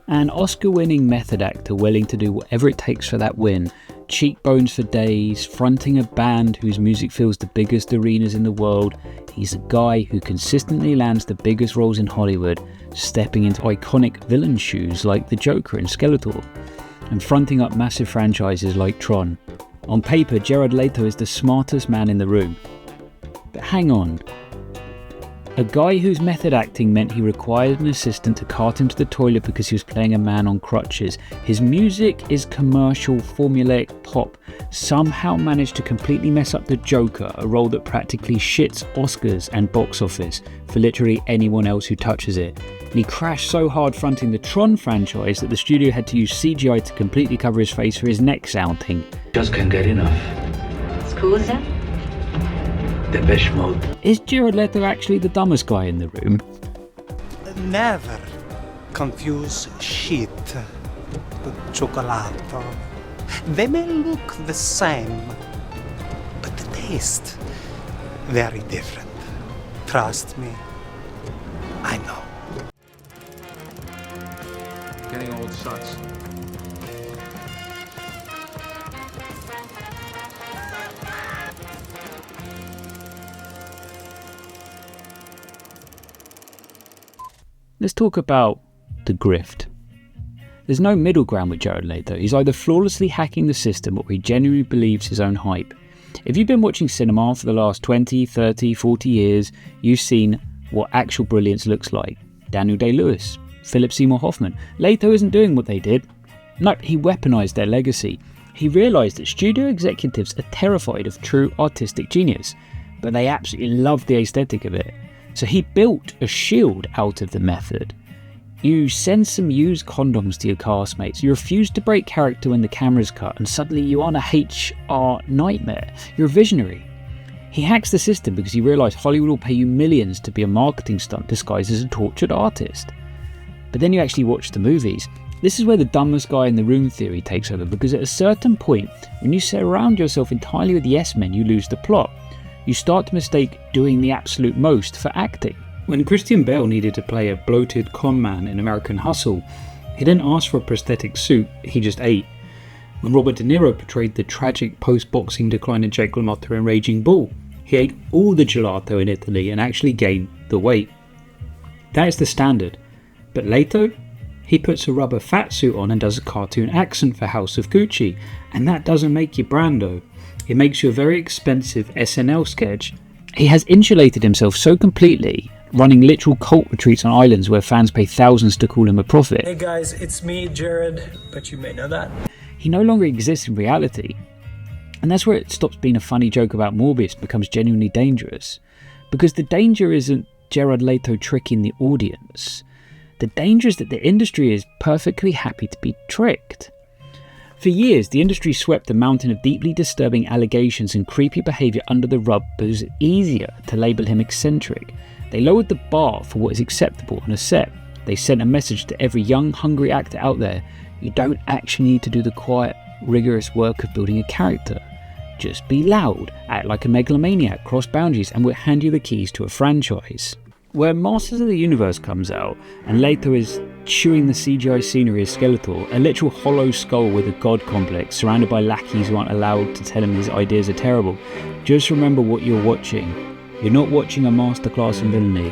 An Oscar-winning method actor willing to do whatever it takes for that win. Cheekbones for days, fronting a band whose music fills the biggest arenas in the world. He's a guy who consistently lands the biggest roles in Hollywood, stepping into iconic villain shoes like the Joker and Skeletor, and fronting up massive franchises like Tron. On paper, Jared Leto is the smartest man in the room. But hang on. A guy whose method acting meant he required an assistant to cart him to the toilet because he was playing a man on crutches. His music is commercial, formulaic pop. Somehow managed to completely mess up the Joker, a role that practically shits Oscars and box office for literally anyone else who touches it. And he crashed so hard fronting the Tron franchise that the studio had to use CGI to completely cover his face for his next outing. Just can't get enough. Scusa? Depeche Mode. Is Jared Leto actually the dumbest guy in the room? Never confuse shit with cioccolato. They may look the same, but the taste very different. Trust me, I know. Getting old sucks. Let's talk about the grift. There's no middle ground with Jared Leto. He's either flawlessly hacking the system or he genuinely believes his own hype. If you've been watching cinema for the last 20, 30, 40 years, you've seen what actual brilliance looks like. Daniel Day-Lewis, Philip Seymour Hoffman. Leto isn't doing what they did. No, he weaponized their legacy. He realized that studio executives are terrified of true artistic genius, but they absolutely love the aesthetic of it. So he built a shield out of the method. You send some used condoms to your castmates, you refuse to break character when the camera's cut, and suddenly you aren't a HR nightmare. You're a visionary. He hacks the system because he realised Hollywood will pay you millions to be a marketing stunt disguised as a tortured artist. But then you actually watch the movies. This is where the dumbest guy in the room theory takes over, because at a certain point, when you surround yourself entirely with yes men, you lose the plot. You start to mistake doing the absolute most for acting. When Christian Bale needed to play a bloated con man in American Hustle, he didn't ask for a prosthetic suit, he just ate. When Robert De Niro portrayed the tragic post-boxing decline in Jake LaMotta in Raging Bull, he ate all the gelato in Italy and actually gained the weight. That is the standard. But Leto? He puts a rubber fat suit on and does a cartoon accent for House of Gucci, and that doesn't make you Brando. It makes you a very expensive SNL sketch. He has insulated himself so completely, running literal cult retreats on islands where fans pay thousands to call him a prophet. Hey guys, it's me, Jared, but you may know that. He no longer exists in reality. And that's where it stops being a funny joke about Morbius and becomes genuinely dangerous. Because the danger isn't Jared Leto tricking the audience. The danger is that the industry is perfectly happy to be tricked. For years, the industry swept a mountain of deeply disturbing allegations and creepy behaviour under the rug because it was easier to label him eccentric. They lowered the bar for what is acceptable on a set. They sent a message to every young, hungry actor out there: you don't actually need to do the quiet, rigorous work of building a character. Just be loud, act like a megalomaniac, cross boundaries, and we'll hand you the keys to a franchise. Where Masters of the Universe comes out, and Leto is chewing the CGI scenery as Skeletor, a literal hollow skull with a god complex, surrounded by lackeys who aren't allowed to tell him his ideas are terrible. Just remember what you're watching. You're not watching a masterclass in villainy.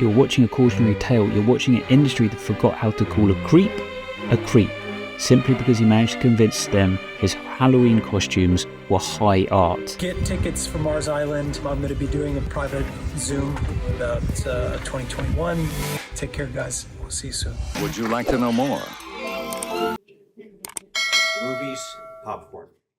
You're watching a cautionary tale. You're watching an industry that forgot how to call a creep, simply because he managed to convince them his Halloween costumes were high art. Get tickets for Mars Island. I'm going to be doing a private Zoom about 2021. Take care, guys. We'll see you soon. Would you like to know more? Movies, popcorn.